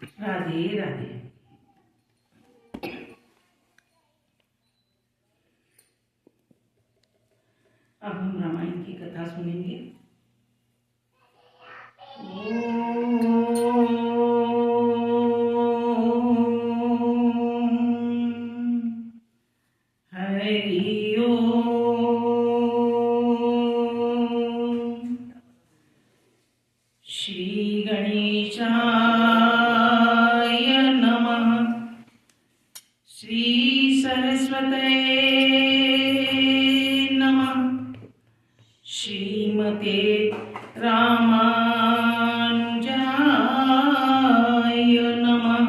राधे राधे। अब हम रामायण की कथा सुनेंगे। हरि ओम। श्री गणेशाय नमः। श्री सरस्वते नमः। श्रीमते रामानुजाय नमः।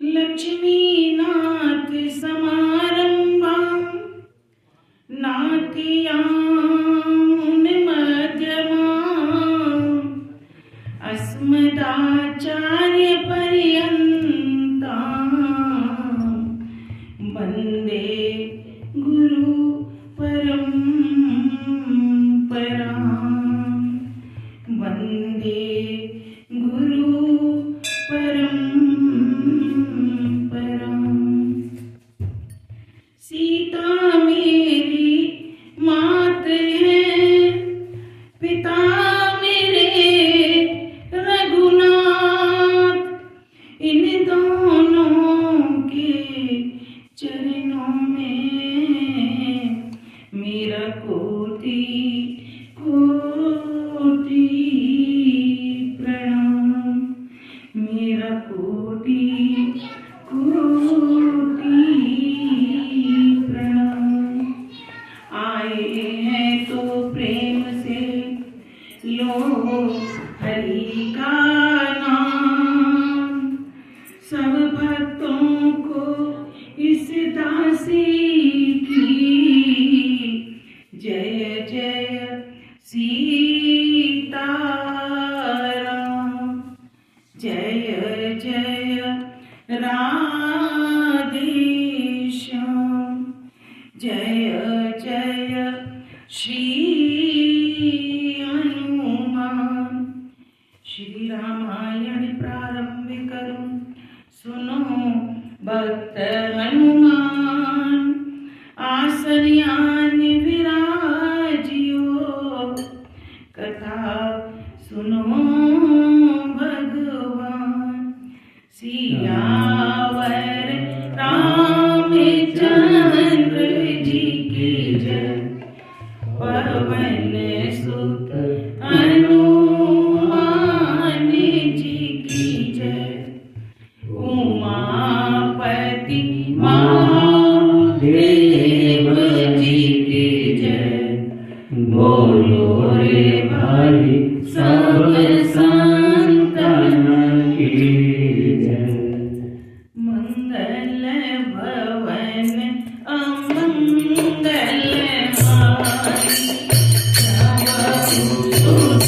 लक्ष्मीनाथ समारंभां नाट्यामुनिमध्यमाम् अस्मदाचार्यपर्यन्तां वन्दे गुरु परम्परां। वन्दे गुरु परम्परां। सीता मेरी मात है, पिता मेरे रघुनाथ। इन दोनों के चरणों में मेरा कोटि कोटि प्रणाम। मेरा कोटि कोटि प्रणाम। आए हैं तो प्रेम से लो हरि का नाम। सब भक्तों को इस दासी की जय जय सीताराम। जय जय राधेश्याम। जय जय श्री हनुमान। श्री रामायण प्रारंभ करूं, सुनो भक्त हनुमान। आसन यान विराजियो, कथा सुनो भगवान। सियावर रामचंद्र जी की जय। पवन सुत हनुमान जी की जय। उमापति महादेव जी की जय। बोलो रे भाई सब संतन की जय। मंगल भवन अमंगल हारी, सुत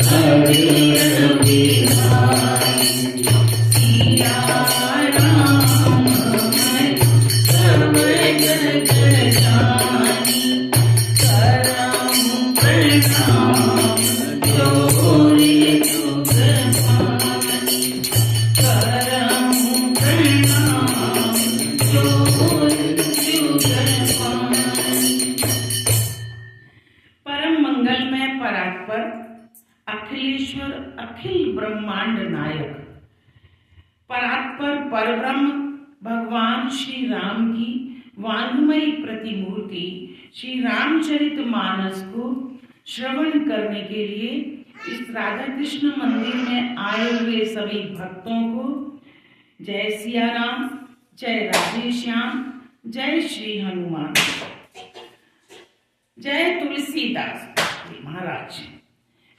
हरि बिहारी। सिया राम सब जग जानी, करम प्रणाम जोरी जुग पानी। करम प्रणाम जोरी जुग पानी। परम मंगलमय परात्पर अखिलेश्वर अखिल ब्रह्मांड नायक परात्पर परब्रह्म भगवान श्री राम की वाङ्मयी प्रतिमूर्ति श्री रामचरितमानस को श्रवण करने के लिए इस राधा कृष्ण मंदिर में आए हुए सभी भक्तों को जय सिया राम, जय राधे श्याम, जय श्री हनुमान, जय तुलसीदास महाराज।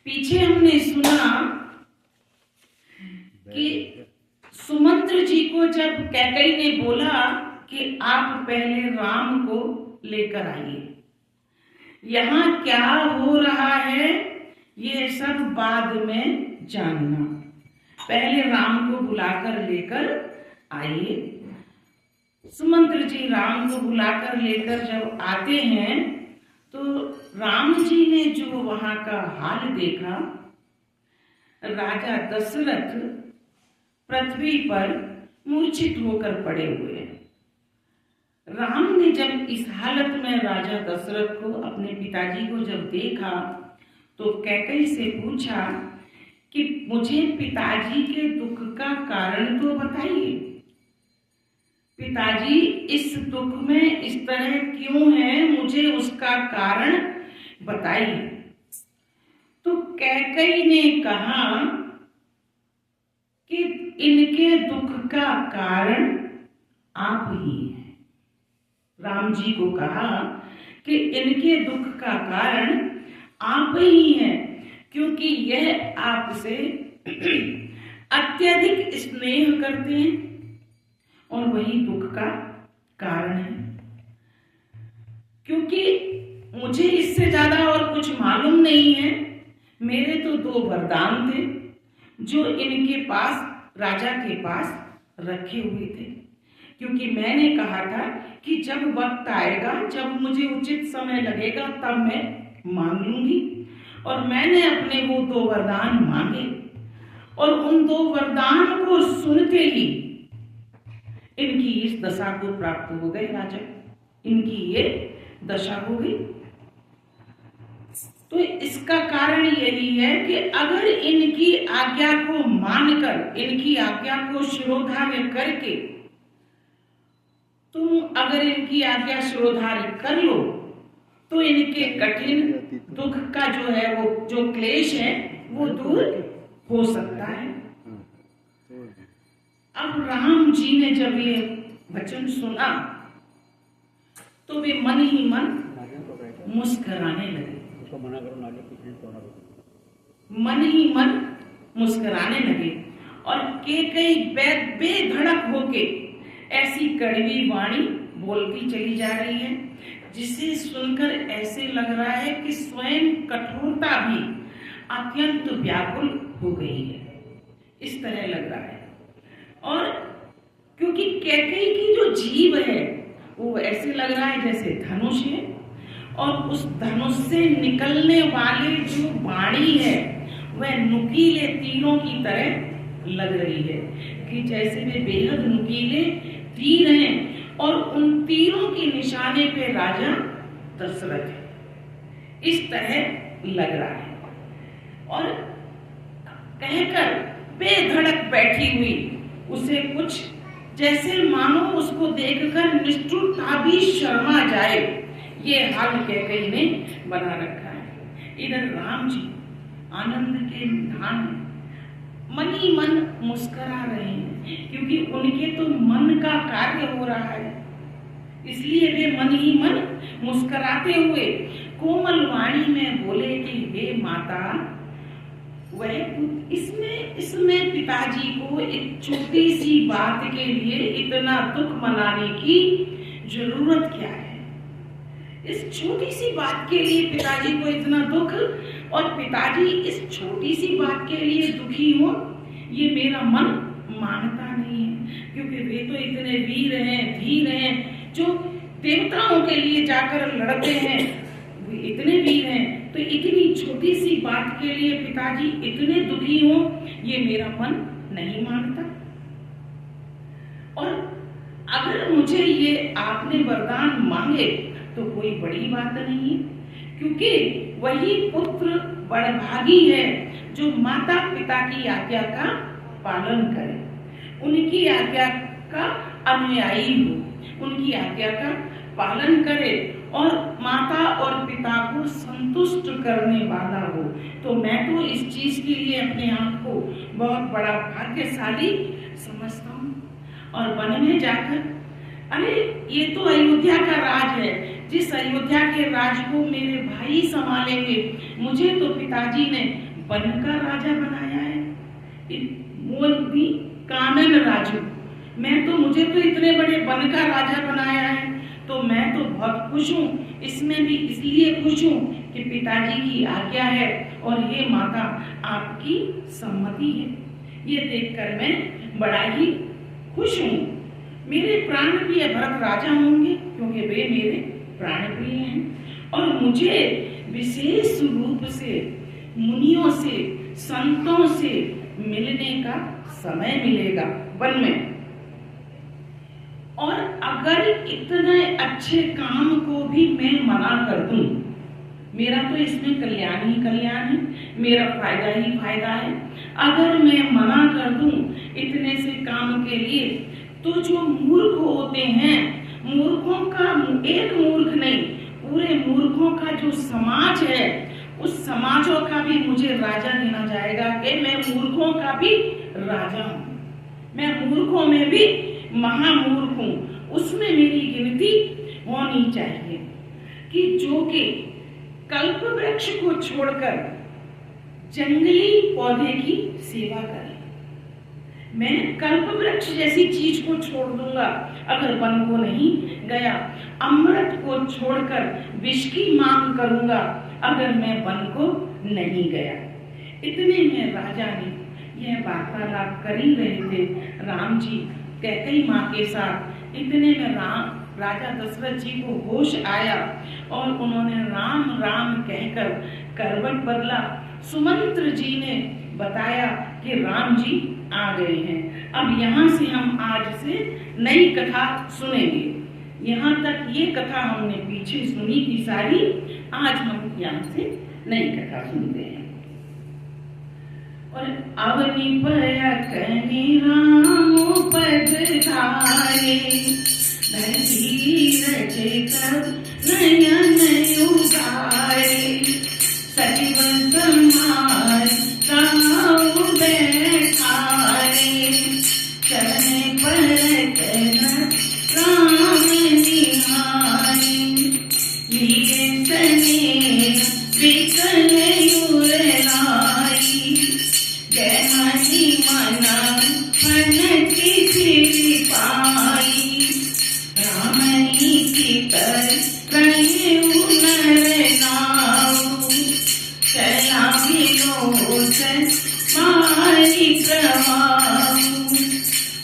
पीछे हमने सुना कि सुमंत्र जी को जब कैकेयी ने बोला कि आप पहले राम को लेकर आइए, यहाँ क्या हो रहा है ये सब बाद में जानना। पहले राम को बुलाकर लेकर आइए। सुमंत्र जी राम को बुलाकर लेकर जब आते हैं तो राम जी ने जो वहां का हाल देखा राजा दशरथ पृथ्वी पर मूर्छित होकर पड़े हुए हैं। राम ने जब इस हालत में राजा दशरथ को, अपने पिताजी को जब देखा, तो कैकेयी से पूछा कि मुझे पिताजी के दुख का कारण तो बताइए। पिताजी इस दुख में इस तरह क्यों है, मुझे उसका कारण बताइए। तो कैकेयी ने कहा कि इनके दुख का कारण आप ही हैं। राम जी को कहा कि इनके दुख का कारण आप ही हैं, क्योंकि यह आपसे अत्यधिक स्नेह करते हैं और वही दुख का कारण है। क्योंकि मुझे इससे ज्यादा और कुछ मालूम नहीं है। मेरे तो 2 वरदान थे जो इनके पास, राजा के पास रखे हुए थे, क्योंकि मैंने कहा था कि जब वक्त आएगा, जब मुझे उचित समय लगेगा, तब मैं मांग लूंगी। और मैंने अपने वो 2 वरदान मांगे और उन 2 वरदान को सुनते ही इनकी इस दशा को प्राप्त हो गए। राजा, इनकी ये दशा हो गई। तो इसका कारण यही है कि अगर इनकी आज्ञा को मानकर, इनकी आज्ञा को शिरोधार्य करके, तुम अगर इनकी आज्ञा शिरोधार्य कर लो, तो इनके कठिन दुख का जो है, वो जो क्लेश है, वो दूर हो सकता है। अब राम जी ने जब ये वचन सुना, तो वे मन ही मन मुस्कुराने लगे। मन ही मन मुस्कुराने लगे और कैकेयी बेधड़क होके ऐसी कड़वी वाणी बोलती चली जा रही है, जिसे सुनकर ऐसे लग रहा है कि स्वयं कठोरता भी अत्यंत व्याकुल हो गई है, इस तरह लग रहा है। और क्योंकि कैकेयी की जो जीभ है, वो ऐसे लग रहा है जैसे धनुष है, और उस धनुष से निकलने वाली जो वाणी है, वह नुकीले तीरों की तरह लग रही है, कि जैसे वे बेहद नुकीले तीर हैं और उन तीरों के निशाने पे राजा दशरथ है, इस तरह लग रहा है। और कहकर बेधड़क बैठी हुई उसे कुछ जैसे मानो उसको देखकर निष्ठुरता भी शर्मा जाए, ये हाल कैकेयी ने बना रखा है। इधर राम जी आनंद के निधान मन ही मन मुस्कुरा रहे हैं, क्योंकि उनके तो मन का कार्य हो रहा है, इसलिए वे मन ही मन मुस्कुराते हुए कोमल वाणी में बोले कि हे माता, वह इसमें पिताजी को एक छोटी सी बात के लिए इतना दुख मनाने की जरूरत क्या है? इस छोटी सी बात के लिए पिताजी को इतना दुख, और पिताजी इस छोटी सी बात के लिए दुखी हो, ये मेरा मन मानता नहीं है। क्योंकि वे तो इतने वीर हैं, धीर हैं, जो देवताओं के लिए जाकर लड़ते हैं, वे इतने वीर हैं, तो इतनी छोटी सी बात के लिए पिताजी इतने दुखी हो, ये मेरा मन नहीं मानता। और अगर मुझे ये आपने वरदान मांगे तो कोई बड़ी बात नहीं है, क्योंकि वही पुत्र बड़भागी है जो माता पिता की आज्ञा का पालन करे, उनकी आज्ञा का अनुयायी हो, उनकी आज्ञा का पालन करे और माता और पिता को संतुष्ट करने वाला हो। तो मैं तो इस चीज के लिए अपने आप को बहुत बड़ा भाग्यशाली समझता हूँ। और वन में जाकर, अरे ये तो अयोध्या का राज है, जिस अयोध्या के राज को मेरे भाई संभालेंगे, मुझे तो पिताजी ने वन का राजा बनाया है, वो भी कानन राजू, मुझे तो इतने बड़े वन का राजा बनाया है, तो मैं तो बहुत खुश हूँ। इसमें भी इसलिए खुश हूँ कि पिताजी की आज्ञा है और हे माता आपकी सम्मति है। ये देखकर मैं बड़ा ही खुश हूँ। मेरे प्राण प्रिय भरत राजा होंगे, क्योंकि वे मेरे प्राण प्रिय हैं, और मुझे विशेष रूप से मुनियों से संतों से मिलने का समय मिलेगा वन में। और अगर इतने अच्छे काम को भी मैं मना कर दूं, मेरा तो इसमें कल्याण ही कल्याण है, मेरा फायदा ही फायदा है। अगर मैं मना कर दूं इतने से काम के लिए, तो जो मूर्ख होते हैं, मूर्खों का एक मूर्ख नहीं, पूरे मूर्खों का जो समाज है, उस समाजों का भी मुझे राजा गिना जाएगा कि मैं मूर्खों का भी राजा हूं, मैं मूर्खों में भी महामूर्ख हूं। उसमें मेरी गिनती होनी चाहिए कि जो कि कल्प वृक्ष को छोड़कर जंगली पौधे की सेवा करे। मैं कल्प वृक्ष जैसी चीज को छोड़ दूंगा अगर वन को नहीं गया। अमृत को छोड़कर विष की मांग करूंगा अगर मैं वन को नहीं गया। इतने में राजा ने यह वार्तालाप कर ही रहे थे राम जी कैकेयी माँ के साथ। इतने में राजा दशरथ जी को होश आया और उन्होंने राम राम कहकर करवट बदला। सुमंत्र जी ने बताया कि राम जी आ गए हैं। अब यहाँ से हम आज से नई कथा सुनेंगे। यहाँ तक ये कथा हमने पीछे सुनी थी सारी, आज हम यहाँ से नई कथा सुनते हैं। और अवनी पयकनि राम पद धारे, धरती रचे कर नयन उगारे, सचिव समार काहू बैठारे, चरण पर राम निहारे, लिए सने विकल युरलाई, जय मनी मना मन की फिर पाई, राम नीति कर रहे नर नाऊ, चला विलोचन मारी प्रभाऊ,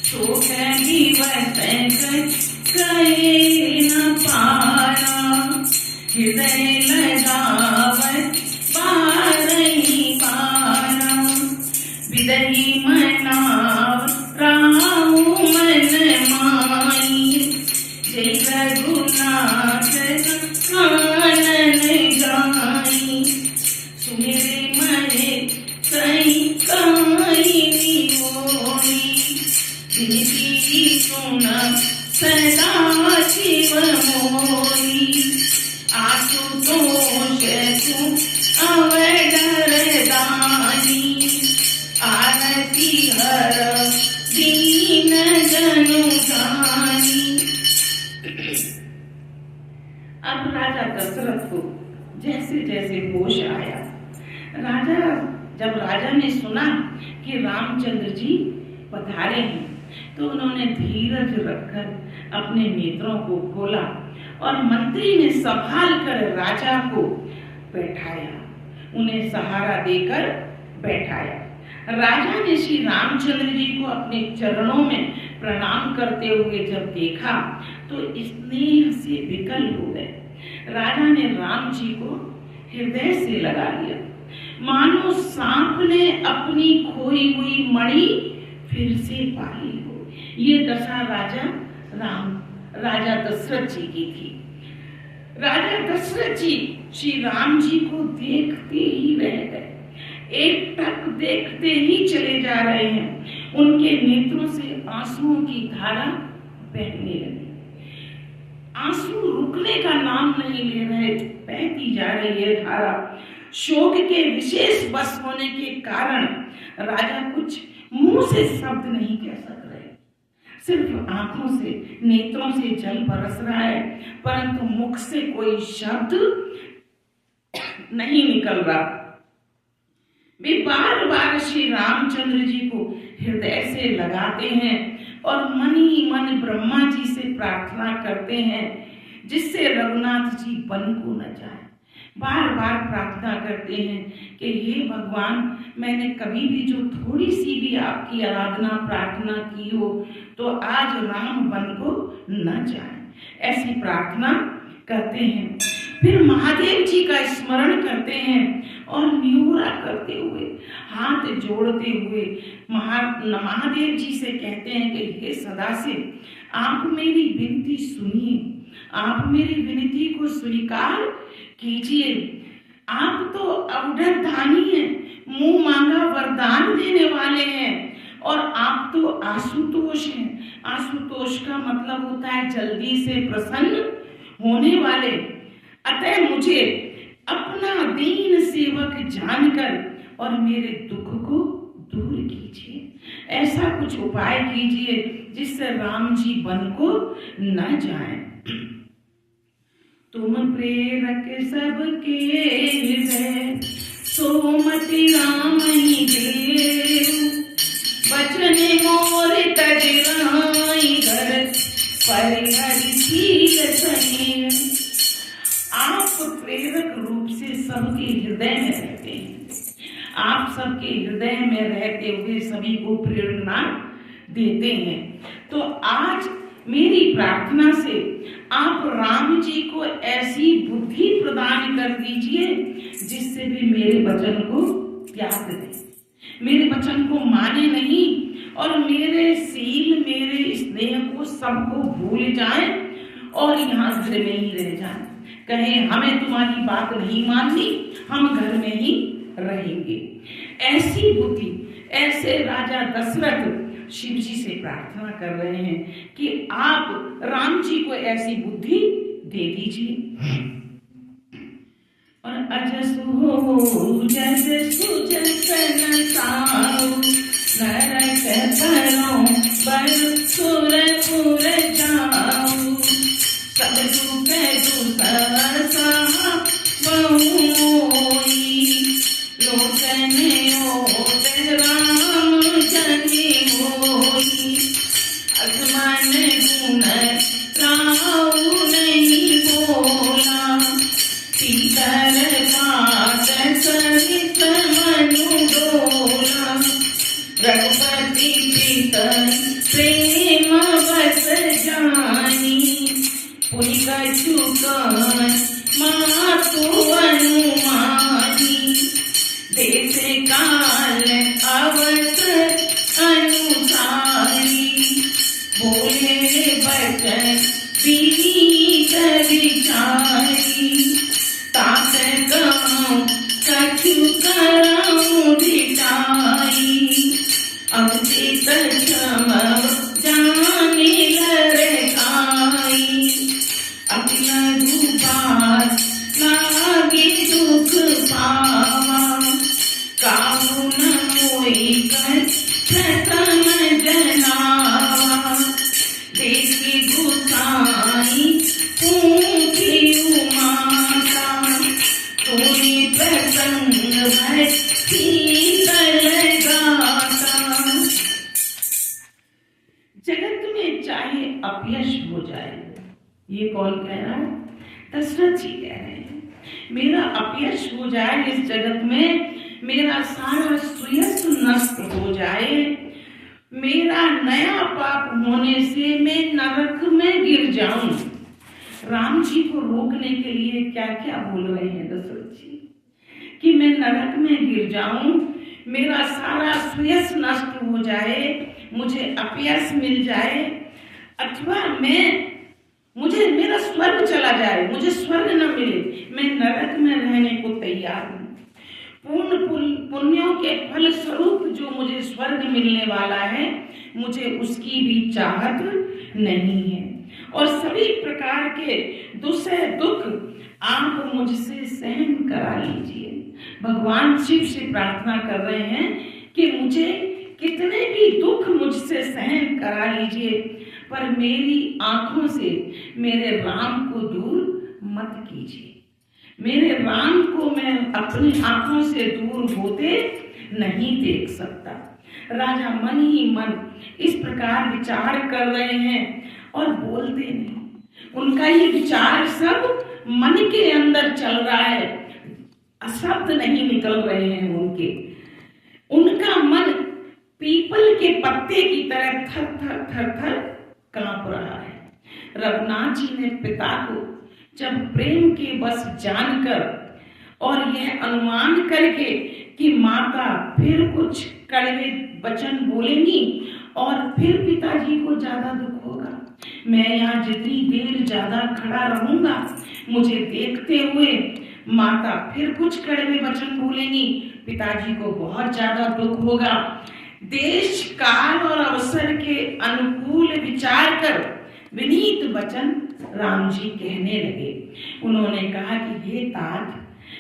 तो कभी वतन कहे न पारा, हृदय लगावत बारही पारा, विदही मनाव राहु मन माई, जय रघुनाथ कानन गाई, सुमिरे मरे सही काई होई, विनती सुना सदा शिव मोई, आशुतोष तू अवडर दानी, आरती हर दीन जनु जानी। अब राजा दशरथ को जैसे जैसे होश आया, जब राजा ने सुना कि रामचंद्र जी पधारे हैं, तो उन्होंने धीरज रखकर अपने नेत्रों को खोला और मंत्री ने संभाल कर राजा को बैठाया, उन्हें सहारा देकर बैठाया। राजा ने श्री रामचंद्र जी को अपने चरणों में प्रणाम करते हुए जब देखा तो स्नेह से विकल हो गए। राजा ने राम जी को हृदय से लगा लिया, मानो सांप ने अपनी खोई हुई मणि फिर से पाली हो। ये दशा राजा दशरथ जी की थी। राजा दशरथ जी श्री राम जी को देखते ही रह गए, एक टक देखते ही चले जा रहे हैं। उनके नेत्रों से आंसुओं की धारा बहने लगी। आंसू रुकने का नाम नहीं ले रहे, बहती जा रही है धारा। शोक के विशेष बस होने के कारण राजा कुछ मुंह से शब्द नहीं कह सक रहे, सिर्फ आंखों से, नेत्रों से जल बरस रहा है, परंतु मुख से कोई शब्द नहीं निकल रहा। वे बार बार श्री रामचंद्र जी को हृदय से लगाते हैं और मन ही मन ब्रह्मा जी से प्रार्थना करते हैं जिससे रघुनाथ जी वन को न जाए। बार बार प्रार्थना करते हैं कि हे भगवान, मैंने कभी भी जो थोड़ी सी भी आपकी आराधना प्रार्थना की हो तो आज राम वन को न जाए, ऐसी प्रार्थना करते हैं। फिर महादेव जी का स्मरण करते हैं और न्योरा करते हुए, हाथ जोड़ते हुए महादेव जी से कहते हैं कि हे सदाशिव, आप मेरी विनती सुनिए, आप मेरी विनती को स्वीकार कीजिए। आप तो अवधर दानी हैं, मुंह मांगा वरदान देने वाले हैं, और आप तो आशुतोष हैं। आशुतोष का मतलब होता है जल्दी से प्रसन्न होने वाले। अतः मुझे अपना दीन सेवक जानकर और मेरे दुख को दूर कीजिए। ऐसा कुछ उपाय कीजिए जिससे राम जी वन को न जाएं। तुम प्रेरक सबके हृदय, सोमति राम ही देव, बचन मोर तज राई घर, परिहरि शील सनेह। आप प्रेरक रूप से सबके हृदय में रहते हैं, आप सबके हृदय में रहते हुए सभी को प्रेरणा देते हैं। तो आज मेरी प्रार्थना से आप राम जी को ऐसी बुद्धि प्रदान कर दीजिए जिससे भी मेरे वचन को त्याग दें, मेरे वचन को माने नहीं, और मेरे सील मेरे स्नेह को सबको भूल जाएं और यहाँ घर में ही रह जाएं। कहें हमें तुम्हारी बात नहीं माननी, हम घर में ही रहेंगे। ऐसी बुद्धि, ऐसे राजा दशरथ शिव जी से प्रार्थना कर रहे हैं कि आप राम जी को ऐसी बुद्धि दे दीजिए। और अजसु हो जस सुजसन साऊ, नरक परों बर सुर पुर जाऊ, सब दुख दुससा बहुई, लोचन ओत राम जनि होई, असमन गुण राऊ नहीं बोला, पीतर पात सहित मनु डोला, रघुपति प्रीतम प्रेम बस जानी, पुनि कछु कान मातु अनुमानी, देश काल अवसर अनुसारी, बोले बचन विनीत विचारी, तात कहूँ कछु कराऊँ ढिठाई, अवचित क्षम जाने लरकाई, अपना रूपात लागे दुख पावा, काहू न होई कर प्रथम जनावा, देखी गुसाई पूछी उमाता, कोई प्रसंग भय शीतल गाता। जगत में चाहे अपयश हो जाए, ये कौन कह रहा है? दशरथ जी कह रहे हैं, मेरा अपयश हो जाए इस जगत में, मेरा सारा सुयश नष्ट हो जाए, मेरा नया पाप होने से मैं नरक में गिर जाऊं। राम जी को रोकने के लिए क्या क्या बोल रहे हैं दशरथ जी कि मैं नरक में गिर जाऊं, मेरा सारा सुयश नष्ट हो जाए, मुझे अपयश मिल जाए, अथवा मुझे मेरा स्वर्ग चला जाए, मुझे स्वर्ग न मिले, मैं नरक में रहने को तैयार हूँ। पूर्ण पुण्यों के फल स्वरूप जो मुझे स्वर्ग मिलने वाला है, मुझे उसकी भी चाहत नहीं है, और सभी प्रकार के दुख आप मुझसे सहन करा लीजिए। भगवान शिव से प्रार्थना कर रहे हैं कि मुझे कितने भी दुख मुझसे सहन करा लीजिए, पर मेरी आंखों से मेरे राम को दूर मत कीजिए। मेरे राम को मैं अपनी आंखों से दूर होते नहीं देख सकता। राजा मन ही मन इस प्रकार विचार कर रहे हैं और बोलते नहीं। उनका ये विचार सब मन के अंदर चल रहा है, शब्द नहीं निकल रहे हैं उनके। उनका मन पीपल के पत्ते की तरह थर थर थर थर कांप रहा है। रघुनाथ जी ने पिता को जब प्रेम के बस जानकर और यह अनुमान करके कि माता फिर कुछ कड़वे वचन बोलेंगी और फिर पिताजी को ज्यादा दुख होगा। मैं यहाँ जितनी देर ज्यादा खड़ा रहूंगा, मुझे देखते हुए माता फिर कुछ कड़वे वचन बोलेंगी, पिताजी को बहुत ज्यादा दुख होगा। देश काल और अवसर के अनुकूल विचार कर विनीत वचन राम जी कहने लगे। उन्होंने कहा कि हे तात,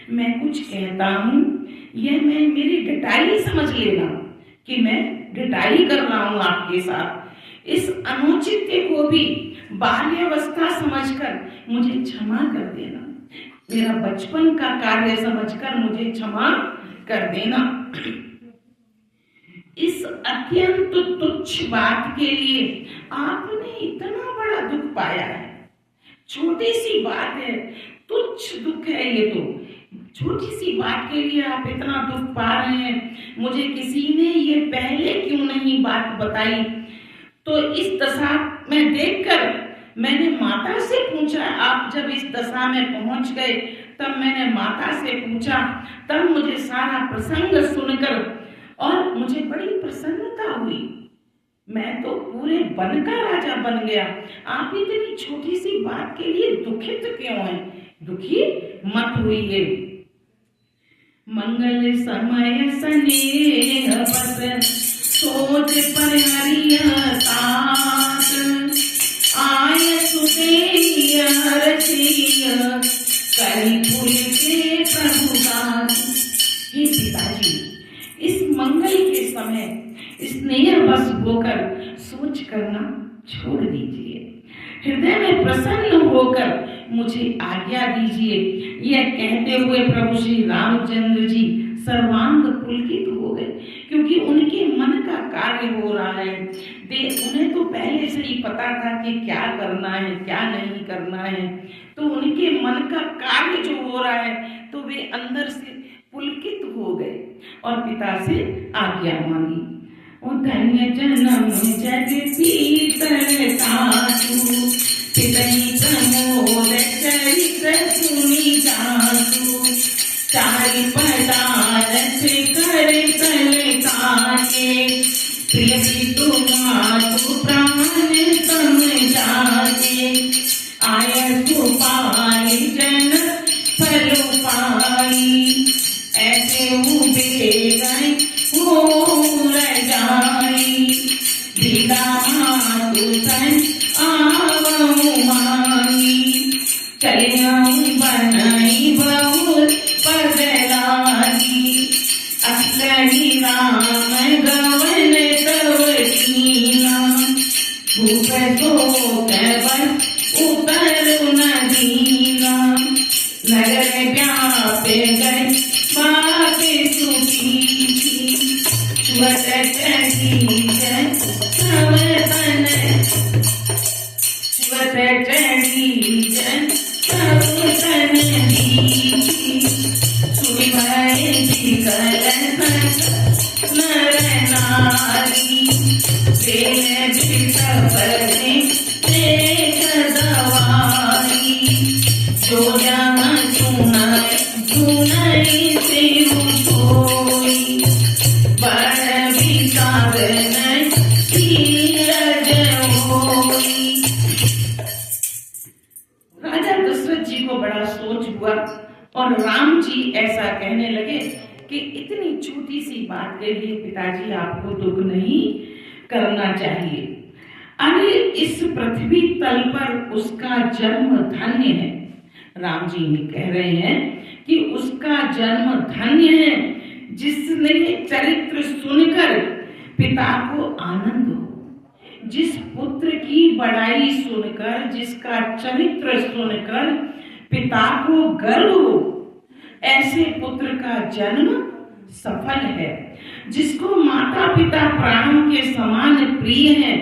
मैं कुछ कहता हूँ, यह मैं मेरी डटाई समझ लेना कि मैं डटाई कर रहा हूँ आपके साथ। इस अनुचित्य को भी बाल्यावस्था समझकर मुझे क्षमा कर देना, मेरा बचपन का कार्य समझकर मुझे क्षमा कर देना। इस अत्यंत तुच्छ बात के लिए आपने इतना बड़ा दुख पाया है। छोटी सी बात है, तुच्छ दुख है ये तो, छोटी सी बात के लिए आप इतना दुख पा रहे हैं। मुझे किसी ने ये पहले क्यों नहीं बात बताई? तो इस दशा में देखकर मैंने माता से पूछा। आप जब इस दशा में पहुंच गए तब मैंने माता से पूछा, तब मुझे सारा प्रसंग सुनकर और मुझे बड़ी प्रसन्नता हुई। मैं तो पूरे वन का राजा बन गया, आप इतनी छोटी सी बात के लिए दुखित क्यों हैं? दुखी मत होइए। मंगल समय स्नेह बस सोच पर हरिय तात, आय सुदेय रचिय करी फूल के प्रभु दास। हे पिताजी, इस मंगल के समय स्नेह बस होकर सोच करना छोड़ दीजिए, हृदय में प्रसन्न होकर मुझे आज्ञा दीजिए। यह कहते हुए प्रभु श्री रामचंद्र जी सर्वांग पुलकित हो गए, क्योंकि उनके मन का कार्य हो रहा है। उन्हें तो पहले से ही पता था कि क्या करना है क्या नहीं करना है, तो उनके मन का कार्य जो हो रहा है तो वे अंदर से पुलकित हो गए और पिता से आज्ञा मांगी। ओ धन्य जन्म जग पीतर साधु, पितई प्रमोद चरित्र सुनि जासु, चारि पदारथ कर तल काके, प्रिय पितु मातु प्राण सम जाके, आय सुपाई जन फल पाई, ऐसे उबे गए हो रजाई, विदा मातु सन आवहु माई, चलियाऊ बनाई बहुत पदलागी, असलि राम गवन तव कीना, भूप शोक बस उतर न दीना, नगर व्याप गए बाप सुखी, छुअत चढ़ी जन सब तन, छुअत चढ़ी जन सब तन दीखी, सुनि भय जिकर नर नारी, प्रेम बिसपने देख दवाई, जो जहाँ सुनाए सुनाई से कोई, बड़ विचार धीरज होई। राजा दशरथ जी को बड़ा सोच हुआ और राम जी ऐसा कहने लगे कि इतनी छोटी सी बात के लिए पिताजी आपको दुख नहीं करना चाहिए। अरे इस पृथ्वी तल पर उसका जन्म धन्य है। राम जी ने कह रहे हैं कि उसका जन्म धन्य है जिसने चरित्र सुनकर पिता को आनंद हो, जिस पुत्र की बड़ाई सुनकर, जिसका चरित्र सुनकर पिता को गर्व हो, ऐसे पुत्र का जन्म सफल है। जिसको माता पिता प्राणों के समान प्रिय हैं,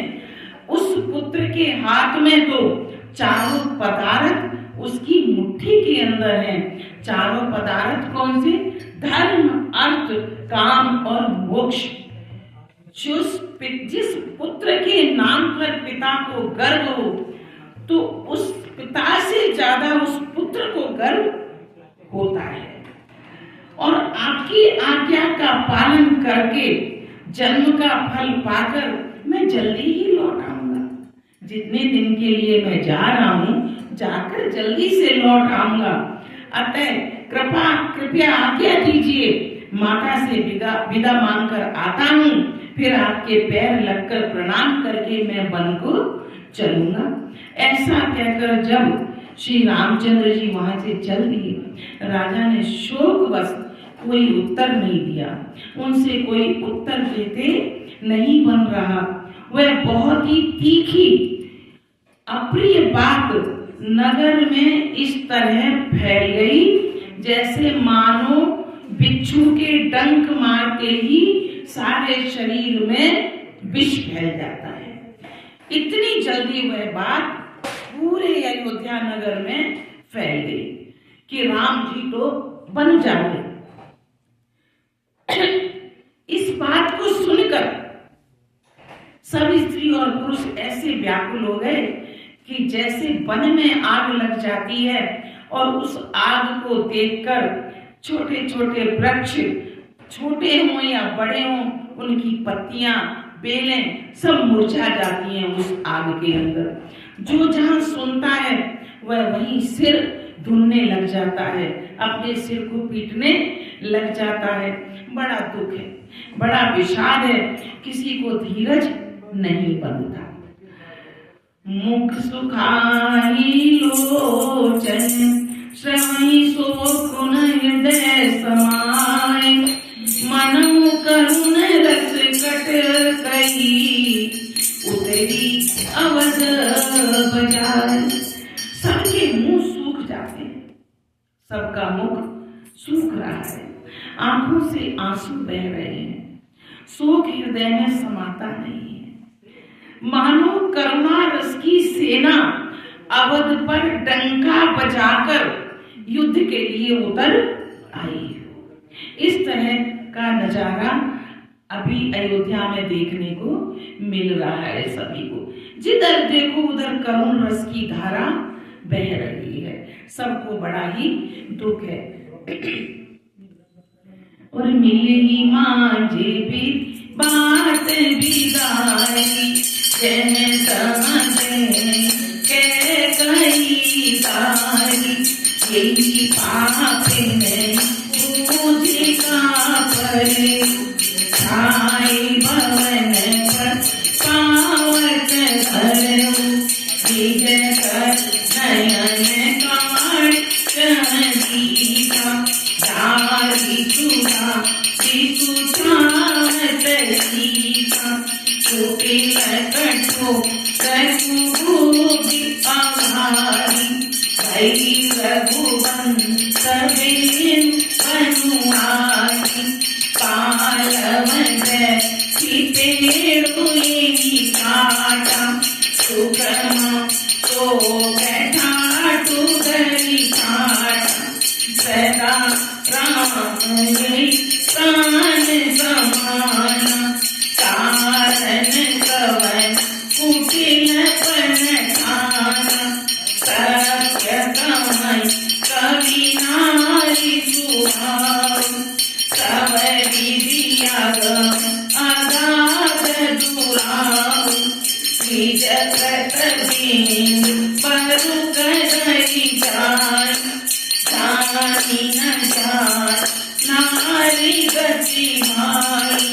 उस पुत्र के हाथ में तो चारों पदार्थ उसकी मुट्ठी के अंदर हैं। चारों पदार्थ कौन से? धर्म, अर्थ, काम और मोक्ष। जिस पुत्र के नाम पर पिता को गर्व हो, तो उस पिता से ज्यादा उस पुत्र को गर्व होता है। और आपकी आज्ञा का पालन करके जन्म का फल पाकर मैं जल्दी ही लौट आऊंगा। जितने दिन के लिए मैं जा रहा हूँ जाकर जल्दी से लौट आऊंगा। अतः कृपया आज्ञा दीजिए, माता से विदा मांगकर आता हूँ, फिर आपके पैर लगकर प्रणाम करके मैं वन को चलूंगा। ऐसा कहकर जब श्री रामचंद्र जी वहां से चल दिए, राजा ने शोकवश कोई उत्तर नहीं दिया। उनसे कोई उत्तर देते नहीं बन रहा। वह बहुत ही तीखी अप्रिय बात नगर में इस तरह फैल गई जैसे मानो बिच्छू के डंक मारते ही सारे शरीर में विष फैल जाता है। इतनी जल्दी वह बात पूरे अयोध्या नगर में फैल गई कि राम जी तो बन जाए। इस बात को सुनकर सब स्त्री और पुरुष ऐसे व्याकुल हो गए कि जैसे वन में आग लग जाती है और उस आग को देखकर छोटे छोटे वृक्ष, छोटे हों या बड़े हों, उनकी पत्तियां, बेलें सब मुरझा जाती हैं उस आग के अंदर। जो जहां सुनता है वह वहीं सिर धुनने लग जाता है, अपने सिर को पीटने लग जाता है। बड़ा दुख है, बड़ा विषाद है, किसी को धीरज नहीं बनता। मुख सुखाई लोचन श्रवई शोकुन हृदय समाय, मनमु करुण रस कट कही उतरी अवध बजाय। सबके मुंह सूख जाते हैं, सबका मुख सूख रहा है, आंखों से आंसू बह रहे हैं, शोक हृदय में समाता नहीं है। मानो करुणा रस की सेना अवध पर डंका बजाकर युद्ध के लिए उतर आई हो। इस तरह का नजारा अभी अयोध्या में देखने को मिल रहा है सभी को। जिधर देखो उधर करुण रस की धारा बह रही है, सबको बड़ा ही दुख है। और मिले ही मांझे भी बात विदाई, जन समझे के कही सारी, यही पाप में मुझे का परे, छाई भवन पर पावक धरऊ, निज कर नयन काढ़ दीपा, जारी सुधा सुछावत सीता, कुटिल कठो रघुभूति आभारी, भई रघुवंश बिनु अनुआरी, पालवन पेड़ुई काटा, सुगम तो बैठा टुगरी काटा, सदा राम यही प्राण समाना, कारण कवन कुटिल पन ठाना, सत्य कमय कवि नारी सुहाव, सवरी दियागम अगाध दुराव, निज कृतबिंद बरु कदरि जाय, जानी न जाय नारी गति भाई।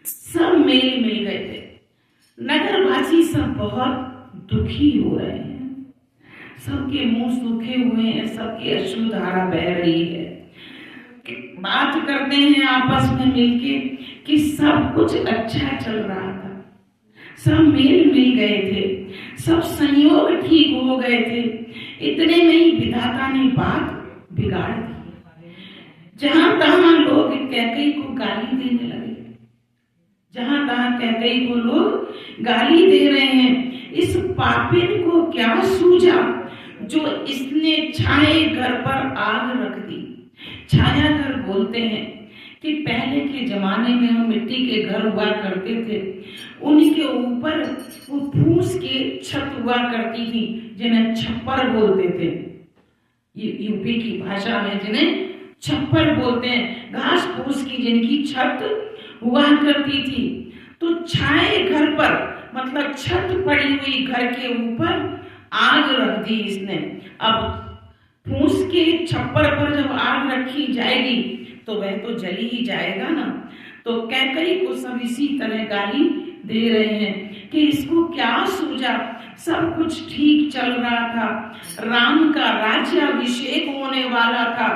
सब मेल मिल गए थे। नगरवासी सब बहुत दुखी हो रहे हैं, सबके मुंह सूखे हुए हैं, सबकी अश्रुधारा बह रही है। बात करते हैं आपस में मिलके कि सब कुछ अच्छा चल रहा था, सब मेल मिल गए थे, सब संयोग ठीक हो गए थे। इतने में ही विधाता ने बात बिगाड़ दी। जहां तहां लोग कैकेयी को गाली देने लगे, जहां तहां कैकेयी को लोग गाली दे रहे हैं। इस पापिन को क्या सूझा जो इसने छाए घर पर आग रख दी। छाया घर बोलते हैं कि पहले के जमाने में हम मिट्टी के घर हुआ करते थे, उनके ऊपर वो फूस के छत हुआ करती थी जिन्हें छप्पर बोलते थे। यूपी की भाषा में जिन्हें छप्पर बोलते हैं, घास फूस की जिनकी छत हुआ करती थी। तो छाए घर पर मतलब छत पड़ी हुई घर के ऊपर आग रख दी इसने। अब फूस के छप्पर पर जब आग रखी जाएगी तो वह तो जली ही जाएगा ना। तो कैकई को सब इसी तरह गाली दे रहे हैं कि इसको क्या सूझा, सब कुछ ठीक चल रहा था, राम का राज्याभिषेक होने वाला था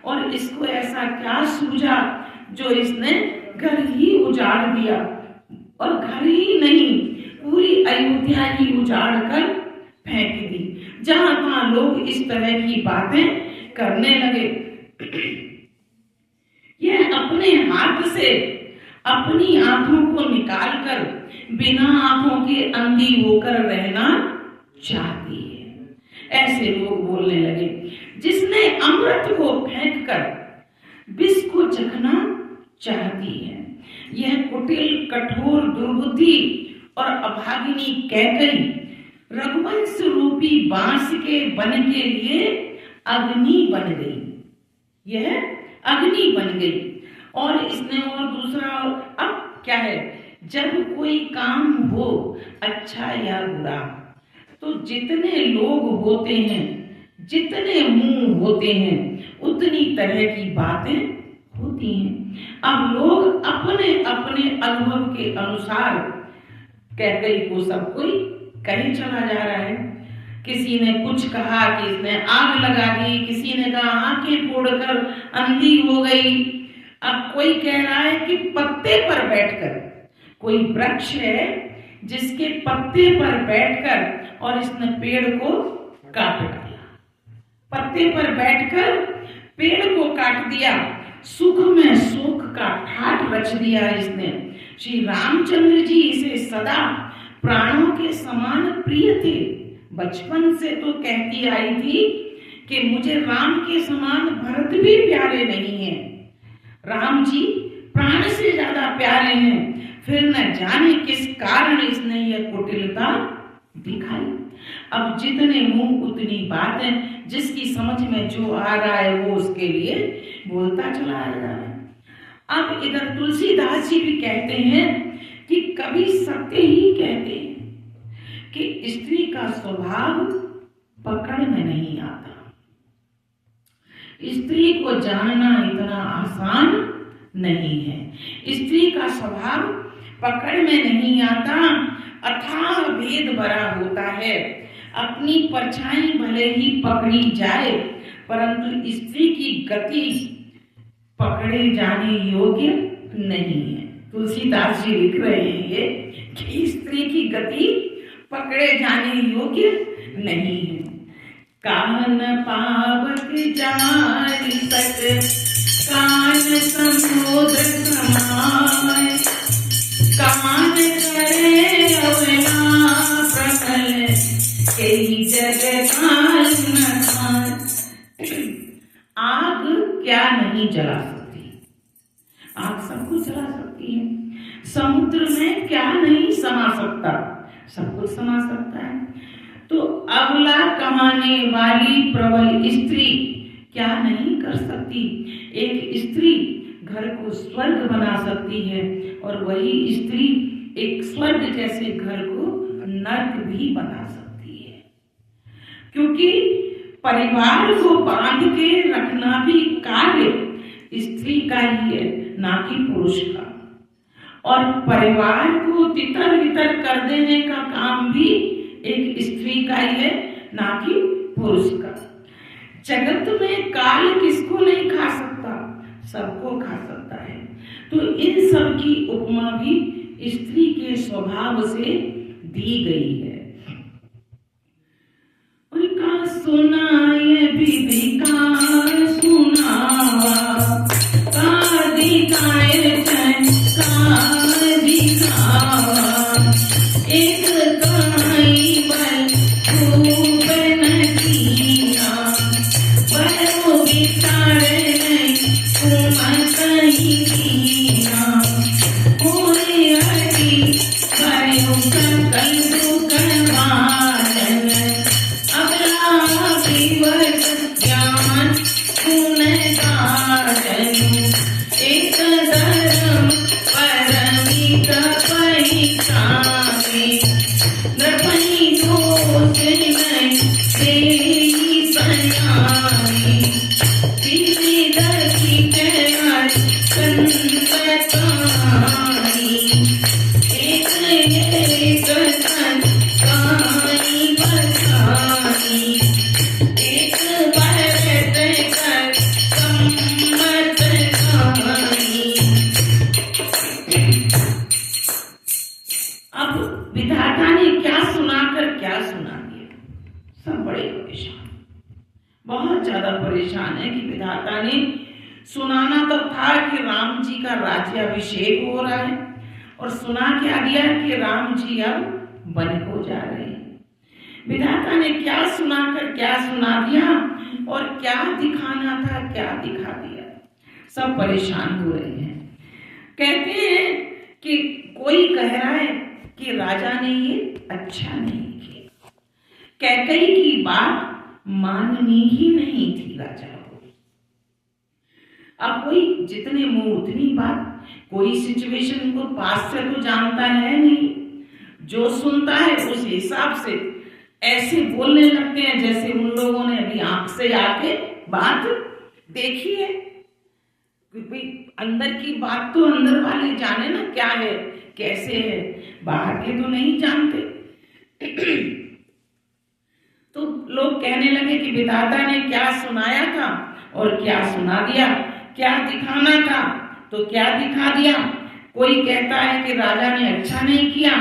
और इसको ऐसा क्या सूझा जो इसने घर ही उजाड़ दिया। और घर ही नहीं, पूरी अयोध्या ही उजाड़ कर फेंक दी। जहां तहां लोग इस तरह की बातें करने लगे। यह अपने हाथ से अपनी आंखों को निकालकर बिना आंखों के अंधी होकर रहना चाहती है, ऐसे लोग बोलने लगे। जिसने अमृत को फेंक कर विष को चखना चाहती है, यह कुटिल कठोर दुर्बुद्धि और अभागिनी कैकई रघुवंश रूपी बांस के बन के लिए अग्नि बन गई। यह अग्नि बन गई। और इसने और दूसरा, अब क्या है, जब कोई काम हो अच्छा या बुरा तो जितने लोग होते हैं, जितने मुंह होते हैं, उतनी तरह की बातें होती हैं। अब लोग अपने अपने अनुभव के अनुसार कैकई को सब कोई कहीं चला जा रहा है। किसी ने कुछ कहा कि इसने आग लगा दी, किसी ने कहा आंखें फोड़कर अंधी हो गई। अब कोई कह रहा है कि पत्ते पर बैठकर, कोई वृक्ष है जिसके पत्ते पर बैठकर और इसने पेड़ को काट दिया, पत्ते पर बैठकर पेड़ को काट दिया, सुख में सुख का ठाठ रच दिया इसने। श्री रामचंद्र जी इसे सदा प्राणों के समान प्रिय थे। बचपन से तो कहती आई थी कि मुझे राम के समान भरत भी प्यारे नहीं हैं, राम जी प्राण से ज्यादा प्यारे हैं। फिर न जाने किस कारण इसने यह कुटिलता दिखाई। अब जितने मुंह उतनी बातें, जिसकी समझ में जो आ रहा है वो उसके लिए बोलता चला आ रहा है। अब इधर तुलसीदास जी भी कहते हैं कि कवि सत्य ही कहते हैं कि स्त्री का स्वभाव पकड़ में नहीं आता। स्त्री को जानना इतना आसान नहीं है। स्त्री का स्वभाव पकड़ में नहीं आता, अथाह भेद भरा होता है। अपनी परछाई भले ही पकड़ी जाए, परंतु स्त्री की गति पकड़े जाने योग्य नहीं है। तुलसीदास जी लिख रहे हैं ये कि स्त्री की गति पकड़े जाने योग्य नहीं है। कान पावक जारी सक, कान समुद्र समाय, कान करे अवला प्रबल, कई जग काल न खान। आग क्या नहीं जला सकती? आग सब कुछ जला सकती है। समुद्र में क्या नहीं समा सकता? सब कुछ समा सकता है। तो अबला कमाने वाली प्रबल स्त्री क्या नहीं कर सकती? एक स्त्री घर को स्वर्ग बना सकती है और वही स्त्री एक स्वर्ग जैसे घर को नर्क भी बना सकती है। क्योंकि परिवार को बांध के रखना भी कार्य स्त्री का ही है, ना कि पुरुष का। और परिवार को तितर बितर कर देने का काम भी एक स्त्री का ही है, ना कि पुरुष का। जगत में काल किसको नहीं खा सकता? सबको खा सकता है। तो इन सब की उपमा भी स्त्री के स्वभाव से दी गई है। उनका सुनाए विधि का सुनावा, का दिखाए का दिखावा, एक कहाई बल खूब नदिया, बलो बितारे नहीं कुम कहीं दिया, कोई हरी भयो सकल दुख वालन, अबला विवट ज्ञान विधाता ने क्या सुनाकर क्या सुना दिया। सब बड़े परेशान, बहुत ज्यादा परेशान है कि विधाता ने सुनाना तो था कि राम जी का राज्याभिषेक हो रहा है, और सुना क्या दिया कि राम जी अब वन को जा रहे हैं। विधाता ने क्या सुनाकर क्या सुना दिया, और क्या दिखाना था क्या दिखा दिया। सब परेशान हो रहे हैं। कहते हैं कि कोई कह रहा है कि राजा ने ये अच्छा नहीं किया, कैकई की बात माननी ही नहीं थी राजा को। अब कोई जितने मुंह उतनी बात, कोई सिचुएशन को पास से तो जानता है नहीं, जो सुनता है उस हिसाब से ऐसे बोलने लगते हैं जैसे उन लोगों ने अभी आंख से आके बात देखी है। क्योंकि अंदर की बात तो अंदर वाले जाने ना, क्या है कैसे है, बाहर के तो नहीं जानते। तो लोग कहने लगे कि विधाता ने क्या सुनाया था और क्या सुना दिया, क्या दिखाना था तो क्या दिखा दिया। कोई कहता है कि राजा ने अच्छा नहीं किया,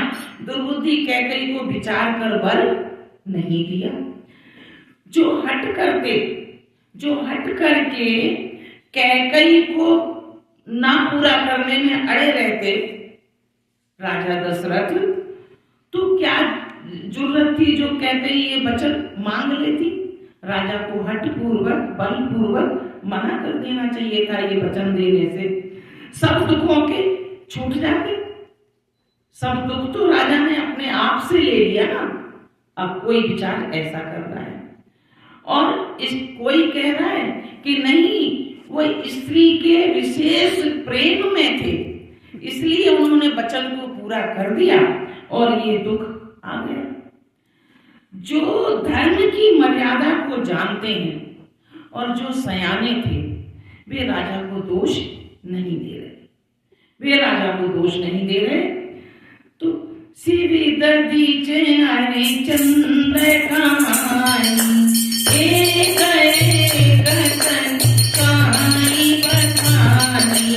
दुर्बुद्धि कैकई को विचार कर वर नहीं दिया। जो हट करके कैकई को ना पूरा करने में अड़े रहते राजा दशरथ, तो क्या जरूरत थी जो कैकई ये वचन मांग लेती। राजा को हठ पूर्वक बलपूर्वक मना कर देना चाहिए था ये वचन देने से, सब दुखों के छूट जाते। सब दुख तो राजा ने अपने आप से ले लिया ना। अब कोई विचार ऐसा कर रहा है, और कोई कह रहा है कि नहीं, वो स्त्री के विशेष प्रेम में थे, इसलिए उन्होंने वचन को पूरा कर दिया और ये दुख आ गया। जो धर्म की मर्यादा को जानते हैं और जो सयाने थे, वे राजा को दोष नहीं दे रहे। तो सिरि दर्दी चेहरे चंद्र कहानी, एक एक सन कहानी बखानी,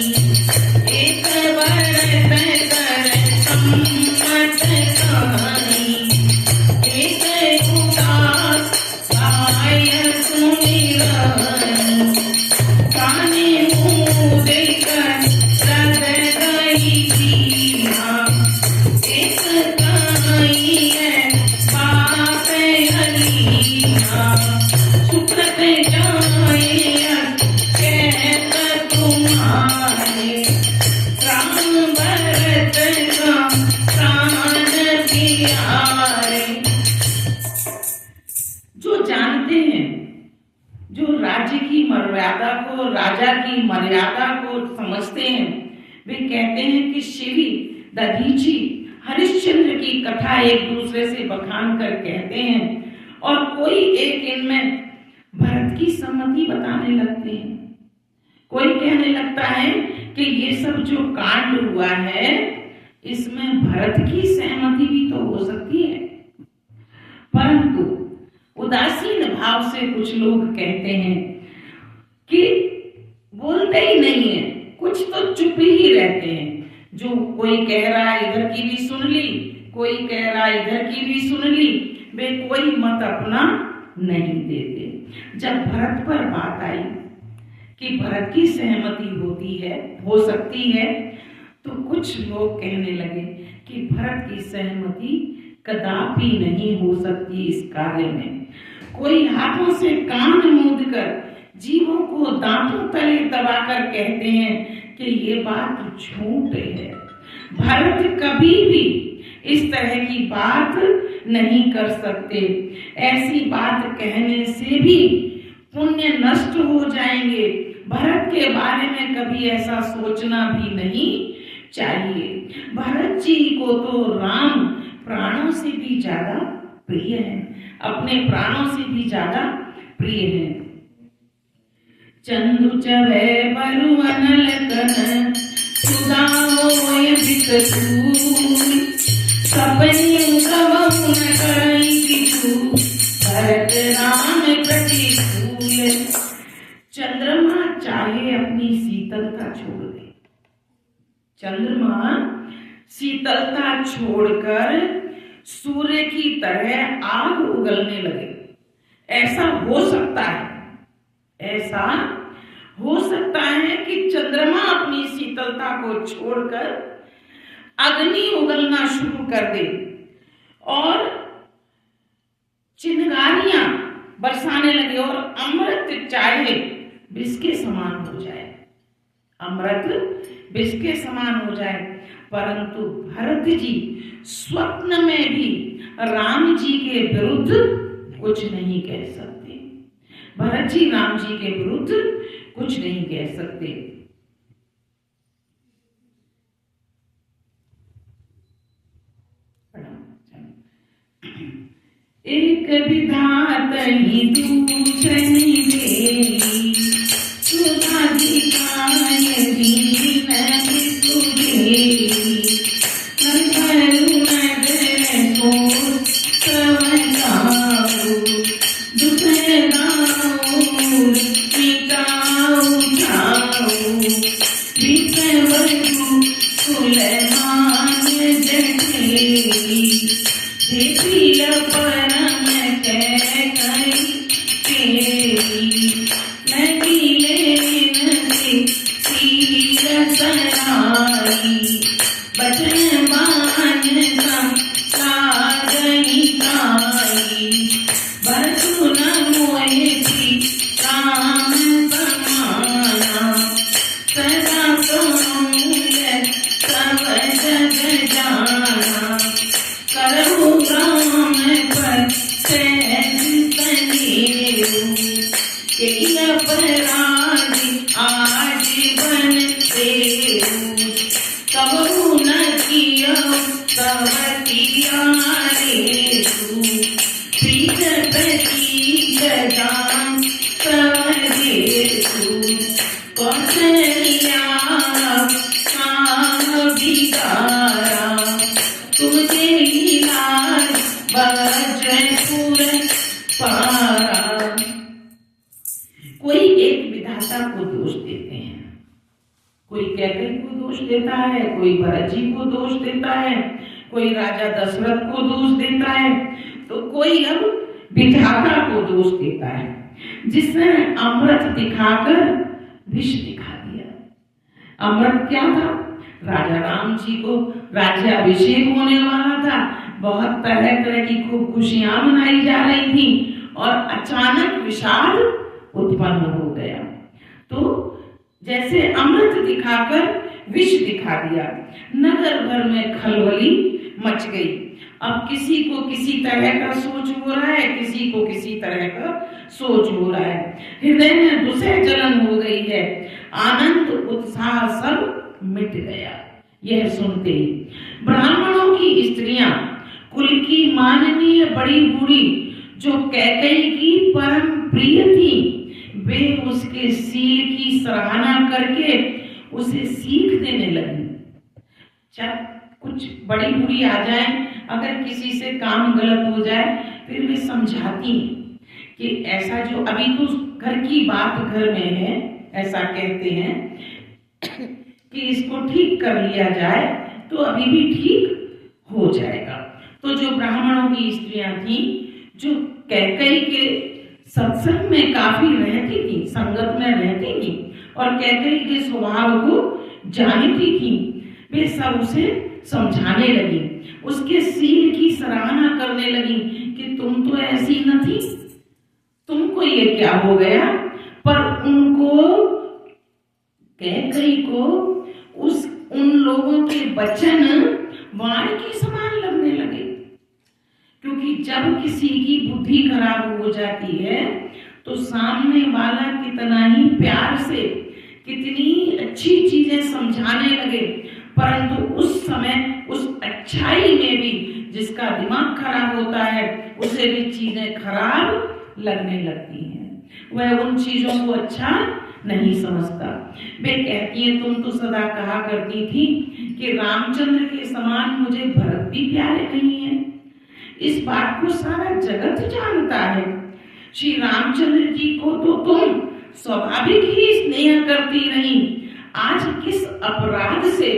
एक बरत कर सम्मत कहानी, एक उदास गाय सुमिरन, काने मुँह देकर रग गई जीवा, एक कहानी है बाप अलीहा, सुकृत जाए कहत तुम्हारे, राम भरत का प्राण प्यारे। जो जानते हैं, जो राज्य की मर्यादा को, राजा की मर्यादा को समझते हैं, वे कहते हैं कि शिवी दधीची हरिश्चंद्र की कथा एक दूसरे से बखान कर कहते हैं, और कोई एक इनमें भरत की सम्मति बताने लगते हैं। कोई कहने लगता है कि ये सब जो कांड हुआ है इसमें भरत की सहमति भी तो हो सकती है। परंतु उदासीन भाव से कुछ लोग कहते हैं कि बोलते ही नहीं है, कुछ तो चुप ही रहते हैं। जो कोई कह रहा है इधर की भी सुन ली, कोई कह रहा है इधर की भी सुन ली, वे कोई मत अपना नहीं देते। जब भरत पर बात आई कि भरत की सहमति हो सकती है, तो कुछ लोग कहने लगे कि भरत की सहमति कदापि नहीं हो सकती इस कार्य में। कोई हाथों से कान मूंद कर, जीवों को दांतों तले दबाकर कहते हैं कि ये बात झूठ है। भरत कभी भी इस तरह की बात नहीं कर सकते। ऐसी बात कहने से भी पुण्य नष्ट हो जाएंगे। भरत के बारे में कभी ऐसा सोचना भी नहीं चाहिए। भरत जी को तो राम प्राणों से भी ज्यादा प्रिय है, अपने प्राणों से भी ज्यादा प्रिय है। चंदु चवे बरु अनल तन सुधा होय बिकटू सपनी कवु न करई किछु भरत राम प्रतिकूल। चंद्रमा चाहे अपनी शीतलता छोड़ दे, चंद्रमा शीतलता छोड़कर सूर्य की तरह आग उगलने लगे, ऐसा हो सकता है, ऐसा हो सकता है कि चंद्रमा अपनी शीतलता को छोड़कर अग्नि उगलना शुरू कर दे और चिंगारियां बरसाने लगे और अमृत चाहे विष के समान हो जाए, अमृत विष के समान हो जाए। परंतु भरत जी स्वप्न में भी राम जी के विरुद्ध कुछ नहीं कह सकते, भरत जी राम जी के विरुद्ध कुछ नहीं कह सकते। एक विधात ही दूसरी देवी सुधा दिखाय दीन सुदेवी करुण दे को सवनाओ दुसराओ मिटाओ जाओ विसवरु कुलमान जठेरी देवी परम कह कई तेरी नगीले नदी तीर सराई बचन मान सागई गाई बरसु न मोए थी राम समाना सदा कमूल सब जग जाना करहु राम पर सहज तनेऊ के अपराधी आजीवन देऊ कबहु न कियो तब तियारेऊ प्रीत प्रतीक जान तब देऊ कौशल्या काम बिगारा तुझे लाज बजपुर पारा। कोई एक विधाता को दोष देते हैं, कोई कैकई को दोष देता है, कोई भरत जी को दोष देता है, कोई राजा दशरथ को दोष देता है, तो कोई अब विधाता को दोष देता है जिसने अमृत दिखाकर विष दिखा दिया। अमृत क्या था? राजा राम जी को राज्याभिषेक होने वाला था, बहुत तरह तरह की खूब खुशियां मनाई जा रही थी और अचानक विषाद उत्पन्न हो गया। तो जैसे अमृत दिखाकर विष दिखा दिया, नगर भर में खलबली मच गई। अब किसी को किसी तरह का सोच हो रहा है, किसी को किसी तरह का सोच हो रहा है, हृदय में दुसह जलन हो गई है, आनंद उत्साह सब मिट गया। यह सुनते ही ब्राह्मणों की स्त्रियां, कुल की माननीय बड़ी बूढ़ी जो कैकेयी की परम प्रिय थी, वे उसके सील की सराहना करके उसे सीख देने लगी। जब कुछ बड़ी बूढ़ी आ जाए, अगर किसी से काम गलत हो जाए, फिर वे समझाती हैं कि ऐसा जो अभी तो घर की बात घर में है, ऐसा कहते हैं कि इसको ठीक कर लिया जाए तो अभी भी ठीक हो जाएगा। तो जो ब्राह्मणों की स्त्रियां थी, जो कैकेयी के सत्संग में काफी रहती थी, संगत में रहती थी और कैकेयी के स्वभाव को जानती थी, वे सब उसे समझाने लगी, उसके सील की सराहना करने लगी कि तुम तो ऐसी न थी, तुमको ये क्या हो गया। पर उनको कैकेयी को उन लोगों के वचन वाणी के समान लगने लगे, क्योंकि जब किसी की बुद्धि खराब हो जाती है तो सामने वाला कितना ही प्यार से कितनी अच्छी चीजें समझाने लगे, परंतु उस समय उस अच्छाई में भी जिसका दिमाग खराब होता है उसे भी चीजें खराब लगने लगती हैं। वह उन चीजों को अच्छा नहीं समझता। वे कहती है, तुम तो सदा कहा करती थी कि रामचंद्र के समान मुझे भरत भी प्यारे नहीं है। इस बात को सारा जगत जानता है। श्री रामचंद्र जी को तो तुम स्वाभाविक ही स्नेह करती रही, आज किस अपराध से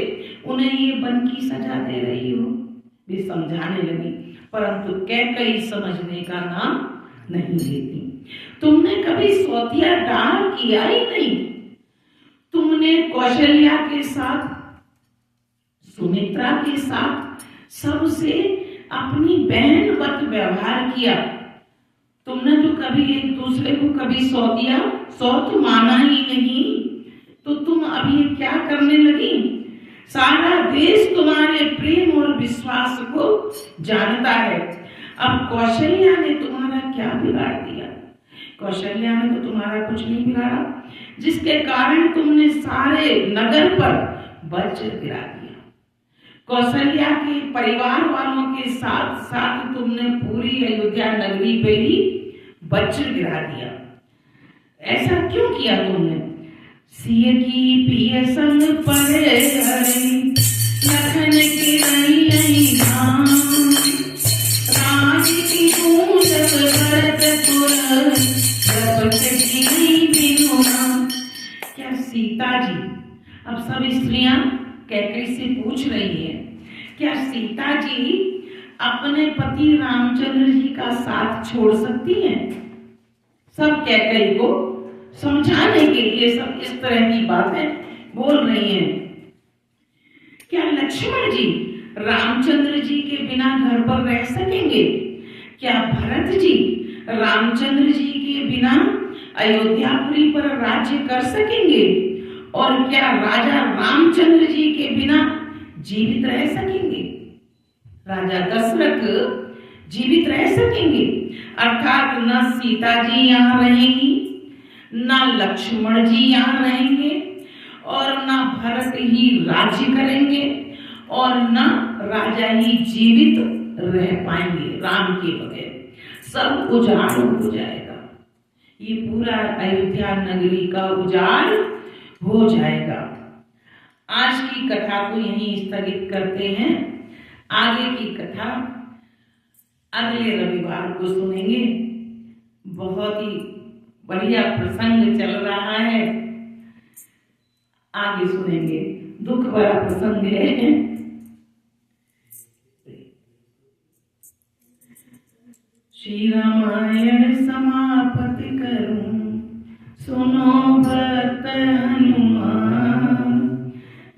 उन्हें ये वन की सजा दे रही हो? वे समझाने लगी, परंतु कैकई समझने का नाम नहीं लेती। तुमने कभी सौतिया डाल किया ही नहीं। तुमने कौशल्या के साथ, सुमित्रा के साथ सबसे अपनी बहन वत व्यवहार किया। तुमने तो कभी एक दूसरे को कभी सौत माना ही नहीं। तो तुम अभी क्या करने लगी? सारा देश तुम्हारे प्रेम और विश्वास को जानता है। अब कौशल्या ने तुम्हारा क्या बिगाड़ दिया? कौशल्या ने तो तुम्हारा कुछ नहीं बिगाड़ा, जिसके कारण तुमने सारे नगर पर वज्र गिरा दिया। कौशल्या के परिवार वालों के साथ साथ तुमने पूरी अयोध्या नगरी पे ही वज्र गिरा दिया। ऐसा क्यों किया तुमने? सिय की पिय संग पड़े हरि, लखन की रही धाम, राज की पूजक भरतपुर, रपट की बिनुराम। क्या सीता जी, अब सब स्त्रियां कैकई से पूछ रही है, क्या सीता जी अपने पति रामचंद्र जी का साथ छोड़ सकती हैं? सब कैकई को समझाने के लिए सब इस तरह की बातें बोल रही हैं। क्या लक्ष्मण जी रामचंद्र जी के बिना घर पर रह सकेंगे? क्या भरत जी रामचंद्र जी के बिना अयोध्यापुरी पर राज्य कर सकेंगे? और क्या राजा रामचंद्र जी के बिना जीवित रह सकेंगे? राजा दशरथ जीवित रह सकेंगे? अर्थात न सीता जी यहाँ रहेंगी, न लक्ष्मण जी यहाँ रहेंगे, और न भरत ही राज्य करेंगे, और न राजा ही जीवित रह पाएंगे राम के बगैर। सब उजाड़ हो जाएगा। ये पूरा अयोध्या नगरी का उजाड़ हो जाएगा। आज की कथा को यहीं स्थगित करते हैं। आगे की कथा अगले रविवार को सुनेंगे। बहुत ही बढ़िया प्रसंग चल रहा है, आगे सुनेंगे। दुख भरा प्रसंग है। श्री रामायण समाप्त करूं, सुनो भक्त हनुमान,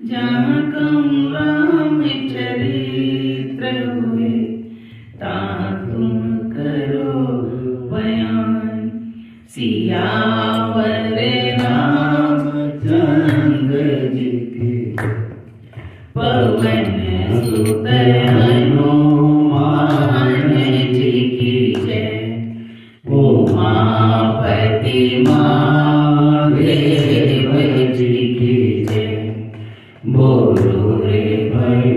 जहाँ कहूँ राम चरित्र हुए, ता तुम करो बयान। सियावर रामचंद्र जी की, पवन सुत हनुमान जी की जय। उमापति महादेव जी की जय। बोलो रे भाई।